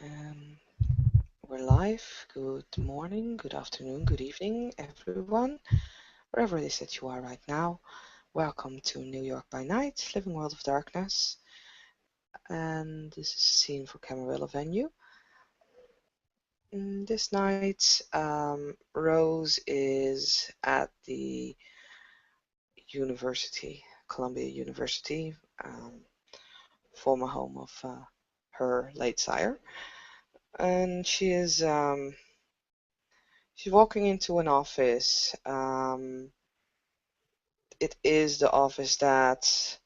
Um, we're live. Good morning, good afternoon, good evening, everyone, wherever it is that you are right now. Welcome to New York by Night, Living World of Darkness. And this is a scene for Camarilla venue. This night, Rose is at the university, Columbia University, former home of her late sire. And she's walking into an office. It is the office that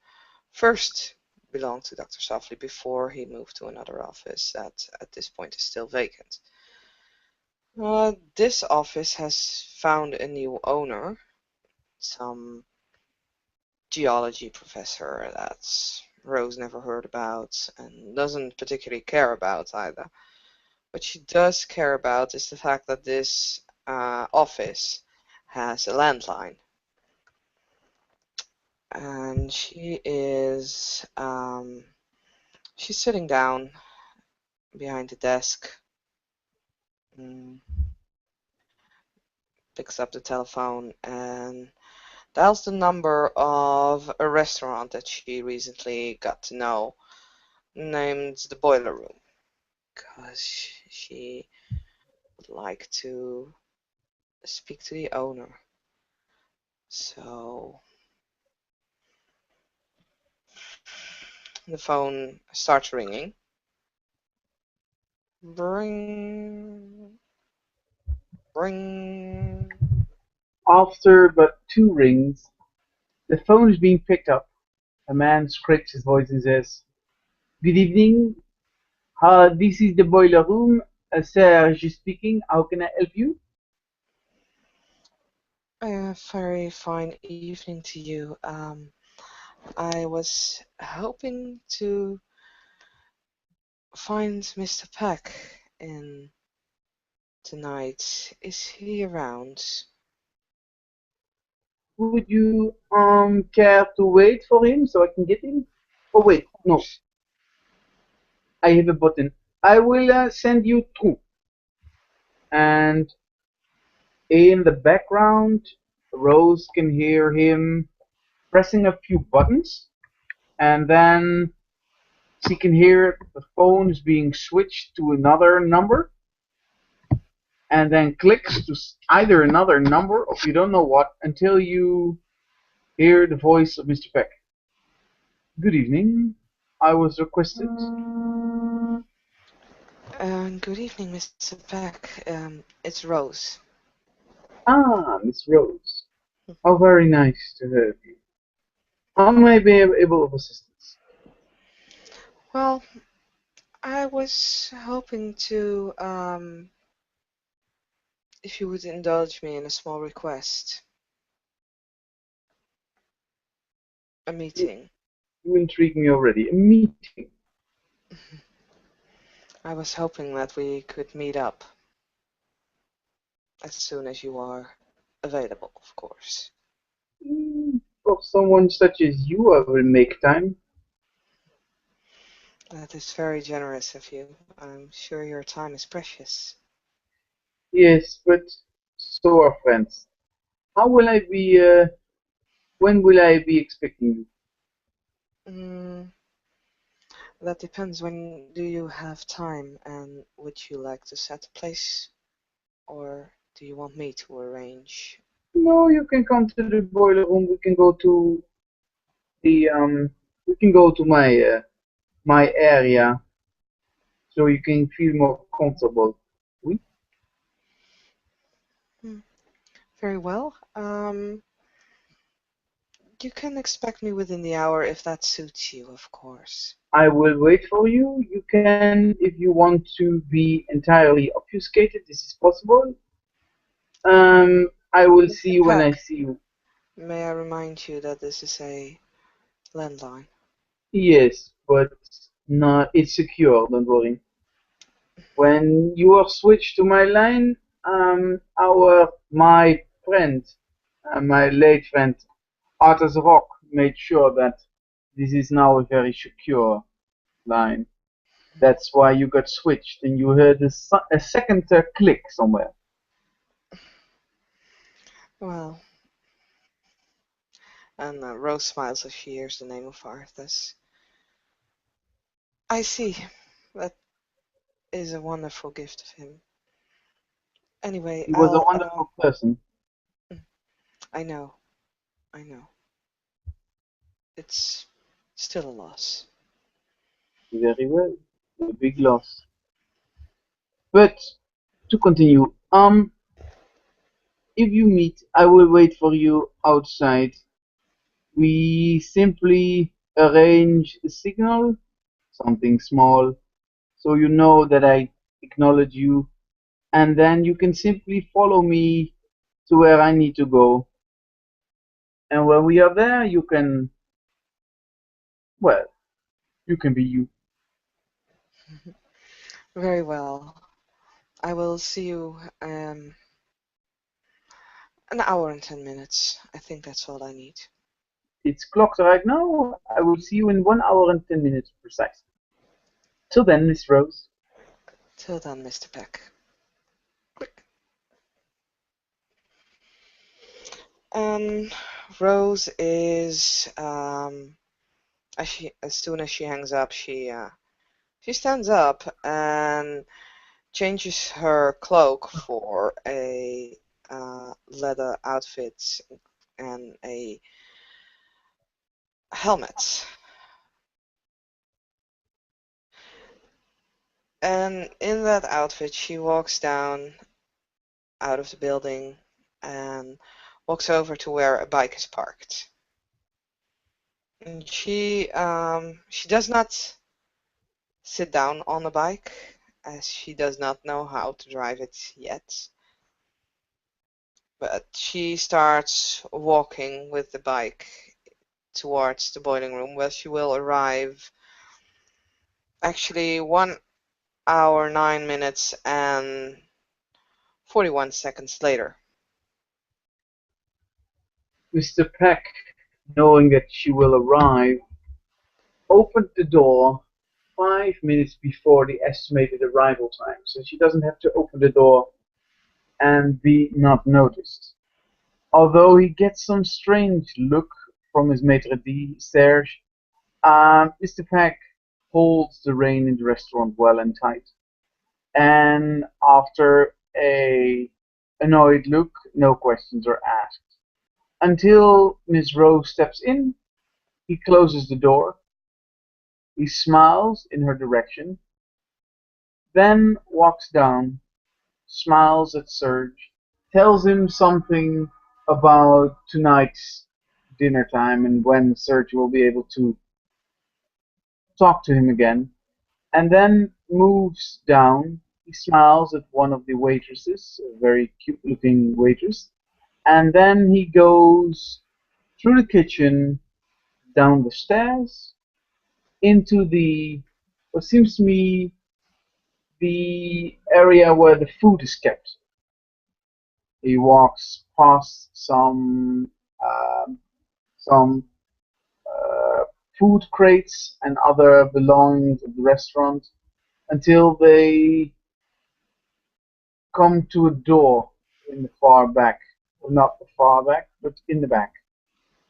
first belonged to Dr. Softly before he moved to another office that at this point is still vacant. This office has found a new owner, some geology professor that Rose never heard about and doesn't particularly care about either. What she does care about is the fact that this office has a landline. And she's sitting down behind the desk, picks up the telephone and dials the number of a restaurant that she recently got to know, named the Boiler Room, because she would like to speak to the owner. So the phone starts ringing. Ring, ring. After but 2 rings, the phone is being picked up. A man scrapes his voice and says, "Good evening. This is the boiler room. Serge speaking. How can I help you?" A very fine evening to you. I was hoping to find Mr. Peck in tonight. Is he around? Would you care to wait for him so I can get him? Oh Of wait, no. course. I have a button. I will send you through. And in the background, Rose can hear him pressing a few buttons, and then she can hear the phone is being switched to another number, and then clicks to either another number or you don't know what until you hear the voice of Mr. Peck. "Good evening. I was requested." Good evening, Mr. Peck. It's Rose. "Ah, Miss Rose. How very nice to have you. How may I be able of assistance?" Well, I was hoping to, if you would indulge me in a small request. A You, meeting. you intrigue me already. A meeting. I was hoping that we could meet up as soon as you are available, of course. For someone such as you, I will make time. That is very generous of you. I'm sure your time is precious. Yes, but so are friends. How will I be, when will I be expecting you? Mm, that depends. When do you have time, and would you like to set a place, or do you want me to arrange? No, you can come to the boiler room. The we can go to my area so you can feel more comfortable. Oui? Hmm, very well. You can expect me within the hour if that suits you, of course. I will wait for you. You can, if you want to be entirely obfuscated, this is possible. I will see Mr. you when I Peck, see you. may I remind you that this is a landline? Yes, but not. It's secure. Don't worry. When you are switched to my line, my friend, my late friend, Arthur Rock, made sure that this is now a very secure line. That's why you got switched and you heard a second click somewhere. Well, and Rose smiles as she hears the name of Arthas. I see. That is a wonderful gift of him. Anyway, He was a I'll. wonderful person. I know. I know. It's still a loss. Very well. A big loss. But to continue, if you meet, I will wait for you outside. We simply arrange a signal, something small, so you know that I acknowledge you, and then you can simply follow me to where I need to go. And when we are there, you can, well, you can be you. Very well. I will see you an hour and 10 minutes. I think that's all I need. It's clocked right now. I will see you in 1 hour and 10 minutes precisely. Till then, Miss Rose. Till then, Mr. Peck. Click. Um, Rose is as soon as she hangs up, she stands up and changes her cloak for a leather outfit and a helmet. And in that outfit, she walks down out of the building and walks over to where a bike is parked. And she does not sit down on the bike as she does not know how to drive it yet. But she starts walking with the bike towards the boiling room where she will arrive actually 1 hour, 9 minutes, and 41 seconds later. Mr. Peck, knowing that she will arrive, opened the door 5 minutes before the estimated arrival time, so she doesn't have to open the door and be not noticed. Although he gets some strange look from his maitre d' Serge, Mr. Peck holds the rein in the restaurant well and tight. And after a annoyed look, no questions are asked. Until Miss Rose steps in, he closes the door. He smiles in her direction, then walks down, smiles at Serge, tells him something about tonight's dinner time and when Serge will be able to talk to him again, and then moves down. He smiles at one of the waitresses, a very cute looking waitress, and then he goes through the kitchen, down the stairs, into the what seems to me the area where the food is kept. He walks past some uh, food crates and other belongings of the restaurant until they come to a door in the far back. Well, not the far back, but in the back.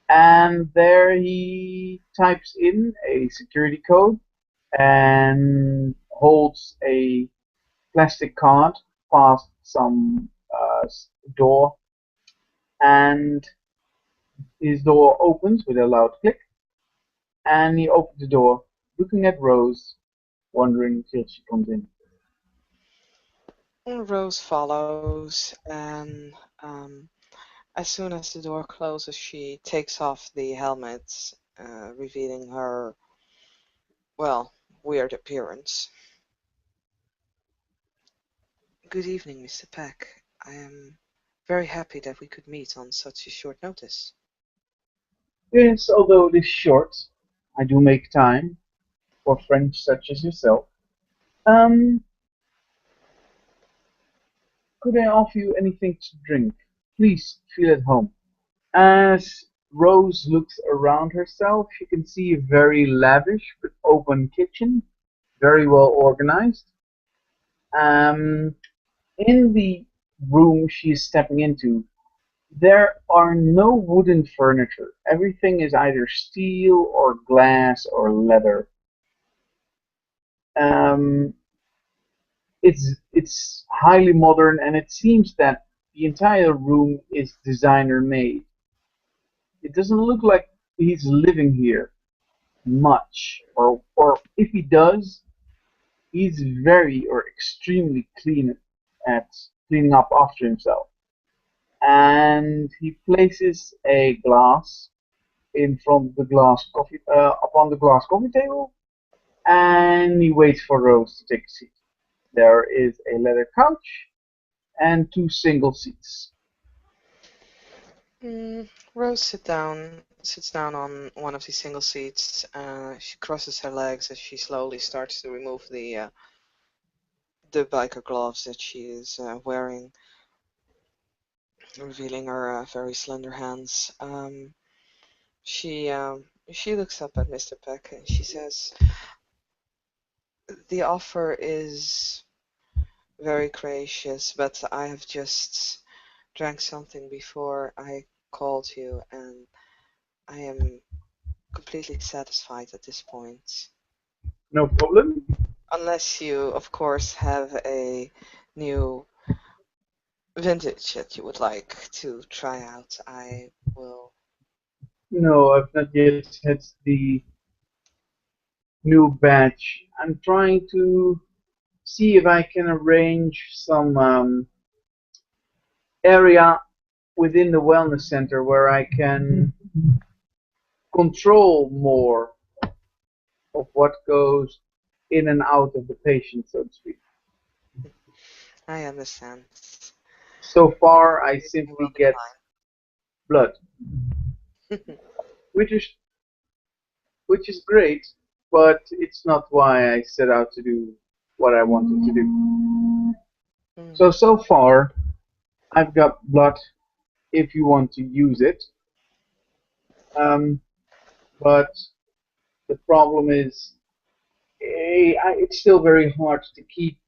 And there he types in a security code and holds a plastic card past some door, and his door opens with a loud click, and he opens the door, looking at Rose, wondering till she comes in. And Rose follows, and as soon as the door closes, she takes off the helmet, revealing her, well, weird appearance. Good evening, Mr. Peck. I am very happy that we could meet on such a short notice. Yes, although it is short, I do make time for friends such as yourself. Um, could I offer you anything to drink? Please feel at home. As Rose looks around herself, she can see a very lavish but open kitchen. very well organized. Um, in the room she is stepping into, there are no wooden furniture. Everything is either steel or glass or leather. Um, it's highly modern, and it seems that the entire room is designer made. It doesn't look like he's living here much, or if he does, he's very or extremely clean at cleaning up after himself. And he places a glass in front of the glass coffee upon the glass coffee table, and he waits for Rose to take a seat. There is a leather couch and two single seats. Rose sits down on one of these single seats. She crosses her legs as she slowly starts to remove the biker gloves that she is wearing, revealing her very slender hands. She looks up at Mr. Peck and she says, "The offer is very gracious, but I have just drank something before I called you, and I am completely satisfied at this point. No problem. Unless you, of course, have a new vintage that you would like to try out, I will." No, I've not yet had the new batch. I'm trying to see if I can arrange some area within the wellness center where I can control more of what goes in and out of the patient, so to speak. I understand. So far, I I will simply get blood, decline. which is which is great, but it's not why I set out to do what I wanted to do. Mm. So far, I've got blood if you want to use it, but the problem is it's still very hard to keep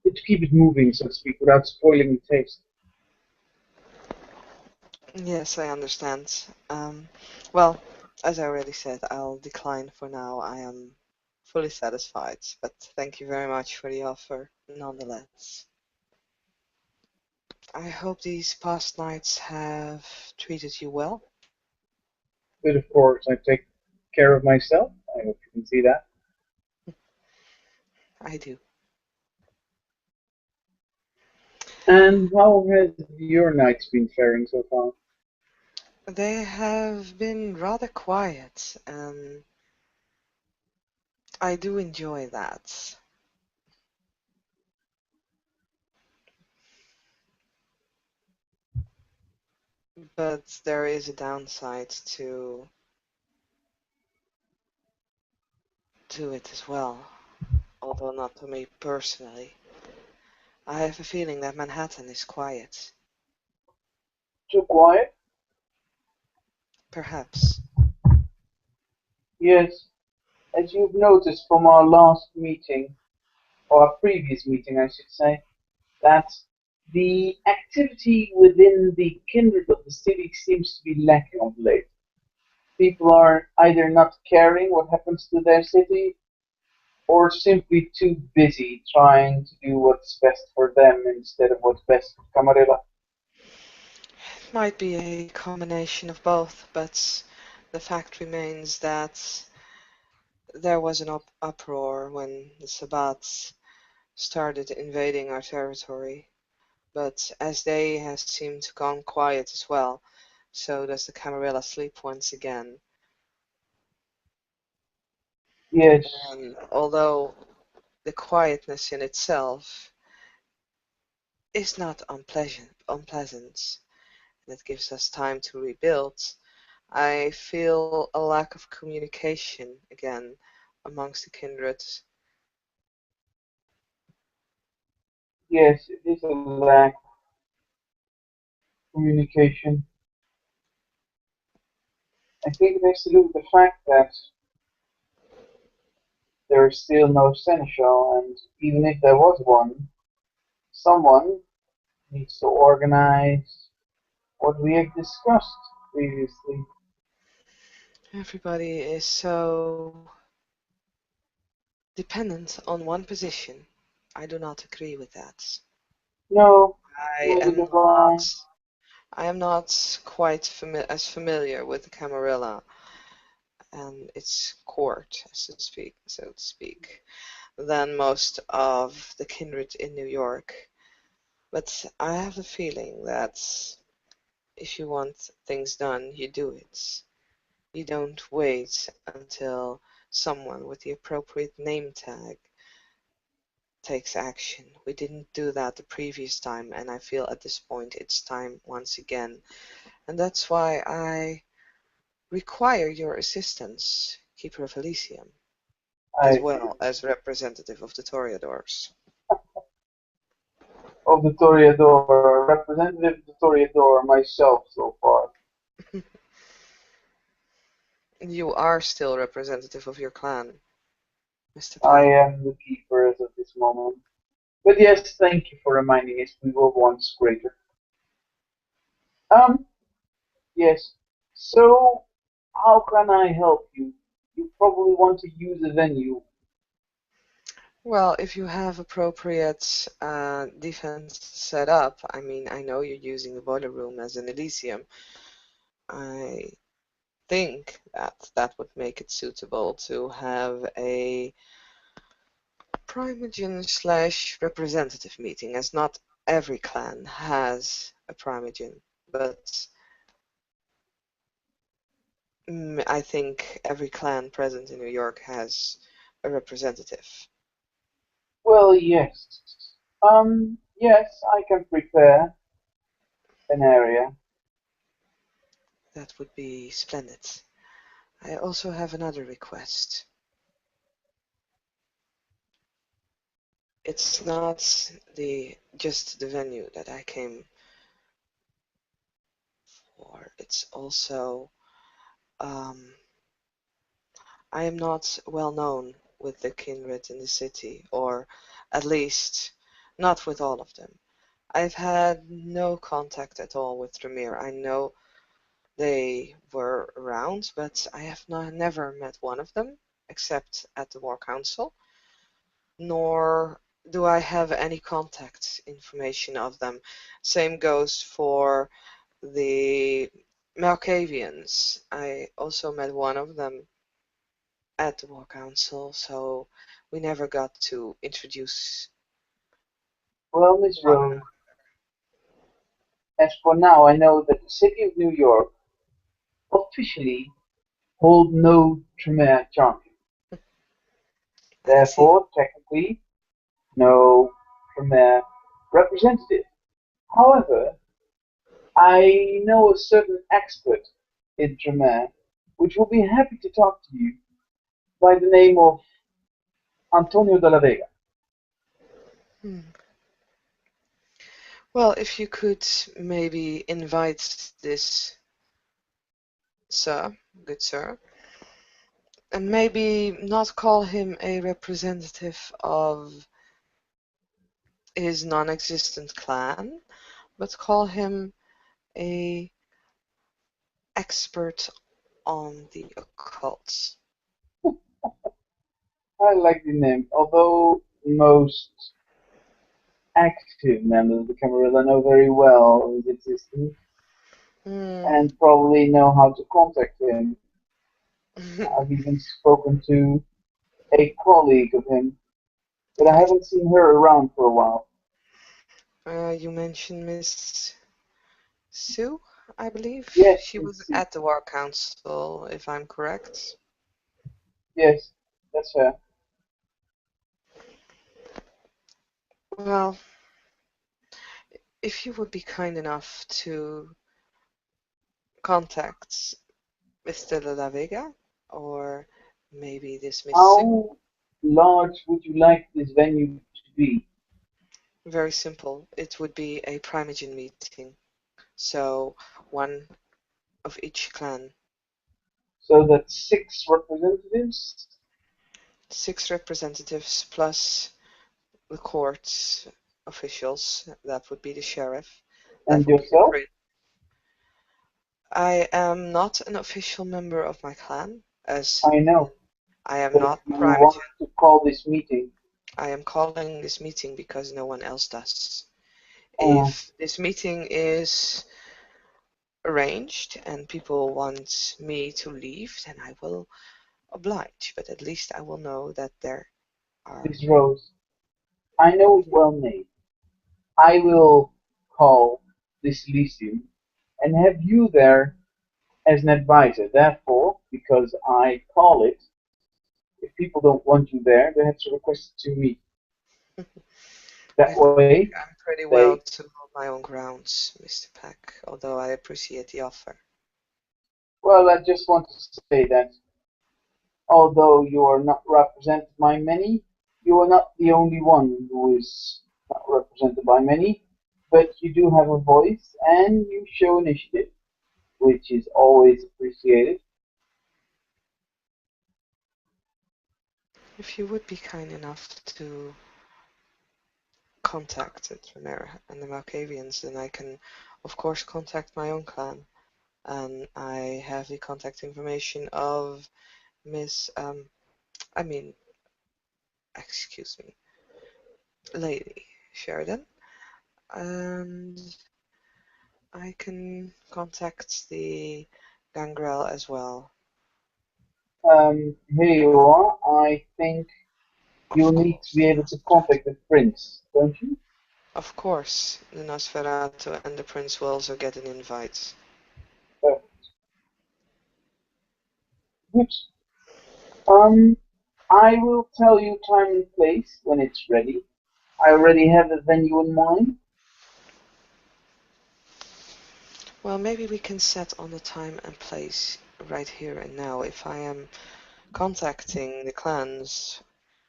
it moving, so to speak, without spoiling the taste. Yes, I understand. Well, as I already said, I'll decline for now. I am fully satisfied, but thank you very much for the offer nonetheless. I hope these past nights have treated you well. But of course, I take care of myself. I hope you can see that. I do. And how has your nights been faring so far? They have been rather quiet, and I do enjoy that. But there is a downside to it as well, although not to me personally. I have a feeling that Manhattan is quiet. Too quiet? Perhaps. Yes. As you've noticed from our last meeting, or our previous meeting, I should say, that the activity within the kindred of the city seems to be lacking of late. People are either not caring what happens to their city, or simply too busy trying to do what's best for them instead of what's best for Camarilla. It might be a combination of both, but the fact remains that there was an uproar when the Sabbats started invading our territory, but as they have seemed to gone quiet as well, so does the Camarilla sleep once again. Yes, And although the quietness in itself is not unpleasant, and it gives us time to rebuild, I feel a lack of communication again amongst the kindred. yes, it is a lack of communication. I think it has to do with the fact that There's still no seneschal, and even if there was one, someone needs to organize what we have discussed previously. Everybody is so dependent on one position. I do not agree with that. No, I neither am do I. not I am not quite as familiar with the Camarilla and its court, so to speak, than most of the kindred in New York. But I have a feeling that if you want things done, you do it. You don't wait until someone with the appropriate name tag takes action. We didn't do that the previous time, and I feel at this point it's time once again. And that's why I require your assistance, Keeper of Elysium, as I see. well as representative of the Toreadors. Of the Toreador, representative of the Toreador myself so far. You are still representative of your clan, Mr. I Peck. am the keeper as of this moment. But yes, thank you for reminding us we were once greater. Um, yes. So, how can I help you? You probably want to use a venue. Well, if you have appropriate defense set up, I mean, I know you're using the boiler room as an Elysium. I think that that would make it suitable to have a Primogen slash representative meeting, as not every clan has a Primogen, but I think every clan present in New York has a representative. Well, yes. Yes, I can prepare an area. That would be splendid. I also have another request. It's not just the venue that I came for. It's also um, I am not well known with the kindred in the city, or at least not with all of them. I've had no contact at all with Tremere. I know they were around, but I have never met one of them, except at the War Council, nor do I have any contact information of them. Same goes for the Malkavians. I also met one of them at the War Council, so we never got to introduce Well, Miss one Rose, as for now, I know that the city of New York officially hold no Tremere champion. another. I see. Therefore, technically, no Tremere representative. However, I know a certain expert in Tremere, which will be happy to talk to you by the name of Antonio de la Vega. Hmm. Well, if you could maybe invite this sir, good sir, and maybe not call him a representative of his non-existent clan, but call him a expert on the occult. I like the name, although most active members of the Camarilla know very well his existence Hmm. and probably know how to contact him. I've even spoken to a colleague of him, but I I, haven't seen her around for a while. you mentioned Miss Sue, I believe. Yes, She was it's at the War Council, if I'm correct. yes, that's her. Well, if you would be kind enough to contact Mr. De La Vega, or maybe this Miss Sue. How large would you like this venue to be? Very simple. It would be a Primogen meeting. So one of each clan. So that six representatives? 6 representatives plus the court's officials. That would be the sheriff. That And would be the yourself? prince. I am not an official member of my clan, as I know, I am but not you private. wanted to call this meeting. I am calling this meeting because no one else does. Uh, If this meeting is arranged and people want me to leave, then I will oblige, but at least I will know that there are. Miss Rose, I know it well, Nate. I will call this Lyceum and have you there as an advisor. Therefore, because I call it, if people don't want you there, they have to request it to me. I That think way, I'm pretty they, well to hold my own grounds, Mr. Peck, although I appreciate the offer. well, I just want to say that although you are not represented by many, you are not the only one who is not represented by many, but you do have a voice and you show initiative, which is always appreciated. If you would be kind enough to contact the Tremere and the Malkavians, then I can, of course, contact my own clan. And I have the contact information of Miss, I mean, excuse me, Lady Sheridan. And I can contact the Gangrel as well. Here you are. I think you Of need to be course, the able to contact Nosferatu. the prince, don't you? Of course, the Nosferatu and the Prince will also get an invite. Uh, Good. Um, I will tell you time and place when it's ready. I already have a venue in mind. Well, maybe we can set on the time and place right here and now. If I am contacting the clans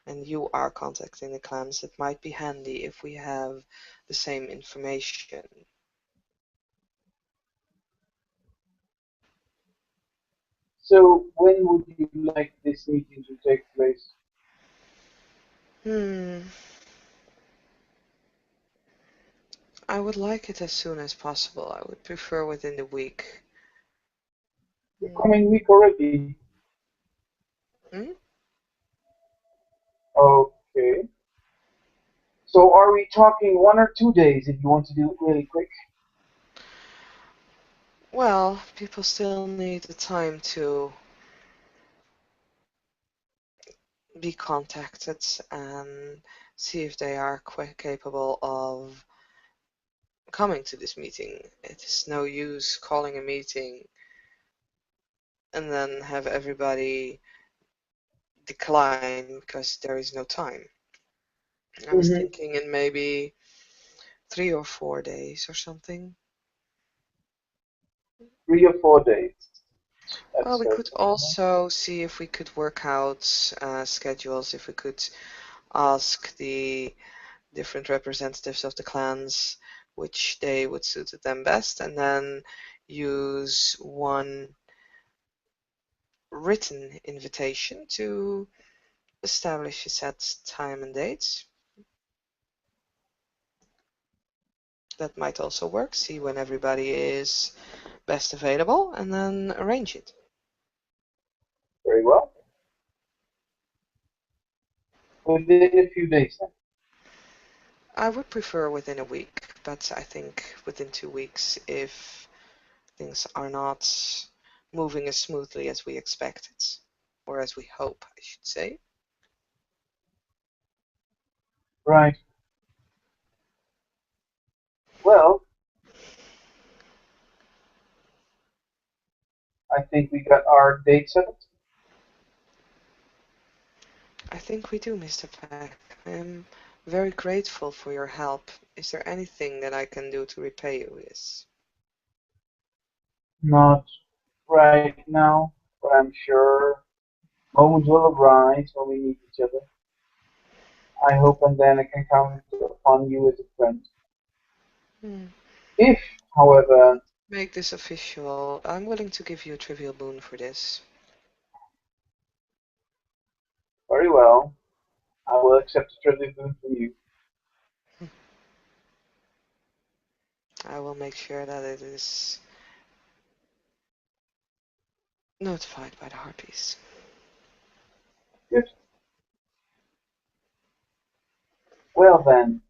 and you are contacting the clans, it might be handy if we have the same information. So when would you like this meeting to take place? Hmm, I would like it as soon as possible. I would prefer within the week. The Hmm. coming week already? Hmm? Okay. So are we talking 1 or 2 days if you want to do it really quick? Well, people still need the time to be contacted and see if they are capable of coming to this meeting. It is no use calling a meeting and then have everybody decline because there is no time. I was Mm-hmm. thinking in maybe 3 or 4 days or something. 3 or 4 days. Well, That's we could sensible. also see if we could work out schedules, if we could ask the different representatives of the clans which day would suit them best, and then use one written invitation to establish a set time and date. That might also work. See when everybody is best available and then arrange it. Very well. Within a few days then. I would prefer within a week, but I think within 2 weeks if things are not moving as smoothly as we expected, or as we hope, I should say. Right. Well, I think we got our date settled. I think we do, Mr. Peck. I am very grateful for your help. Is there anything that I can do to repay you with? Not right now, but I'm sure moments will arise when we meet each other. I hope and then I can count upon you as a friend. Hmm. If, however, Make this official. I'm willing to give you a trivial boon for this. Very well. I will accept a tribute from you. I will make sure that it is notified by the Harpies. Good. Well then,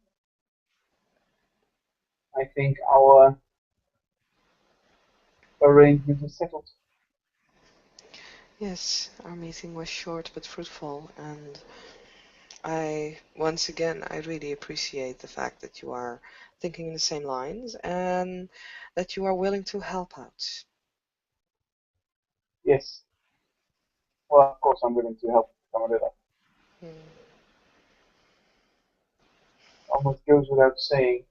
I think our arrangement is settled. Yes, our meeting was short but fruitful, and once again, I really appreciate the fact that you are thinking in the same lines and that you are willing to help out. Yes. Well, of course I'm willing to help Camarilla. Hmm, Almost goes without saying.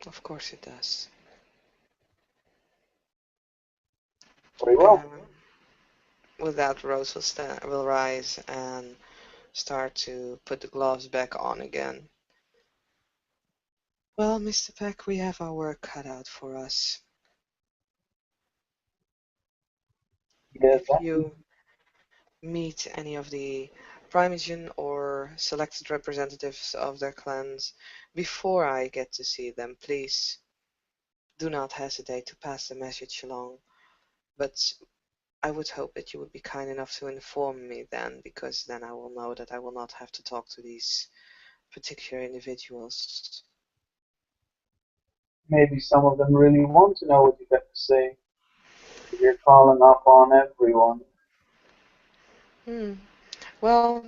of course it does. Very well. Um, with that, Rose will rise and start to put the gloves back on again. Well, Mr. Peck, we have our work cut out for us. Yes, If you meet any of the Primogen or selected representatives of their clans before I get to see them, please do not hesitate to pass the message along. But I would hope that you would be kind enough to inform me then, because then I will know that I will not have to talk to these particular individuals. maybe some of them really want to know what you have to say. You're calling up on everyone. Hmm. Well,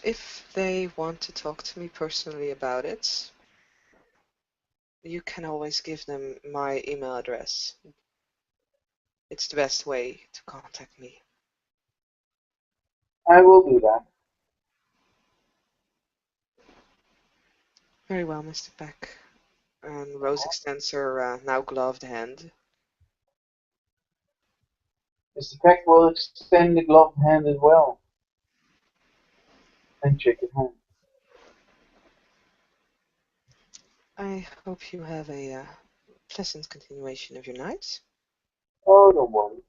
if they want to talk to me personally about it, you can always give them my email address. It's the best way to contact me. I will do that. Very well, Mr. Peck. And Rose extends her now gloved hand. Mr. Peck will extend the gloved hand as well and shake his hand. I hope you have a pleasant continuation of your night. Oh, don't worry.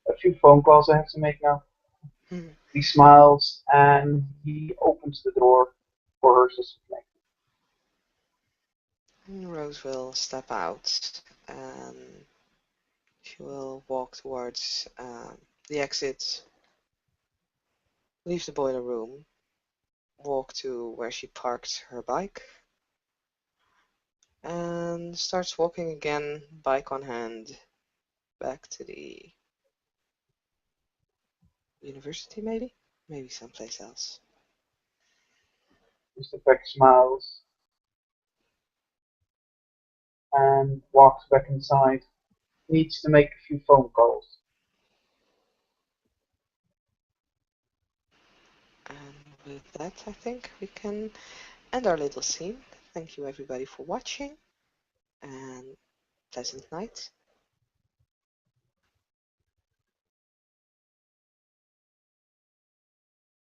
A few phone calls I have to make now. Hmm. He smiles and he opens the door for her to connect. And Rose will step out and she will walk towards the exit, leave the boiler room, walk to where she parked her bike, and starts walking again, bike on hand, back to the university, maybe? Maybe someplace else. Mr. Peck smiles and walks back inside. Needs to make a few phone calls. And with that, I think we can end our little scene. Thank you everybody for watching, and pleasant night.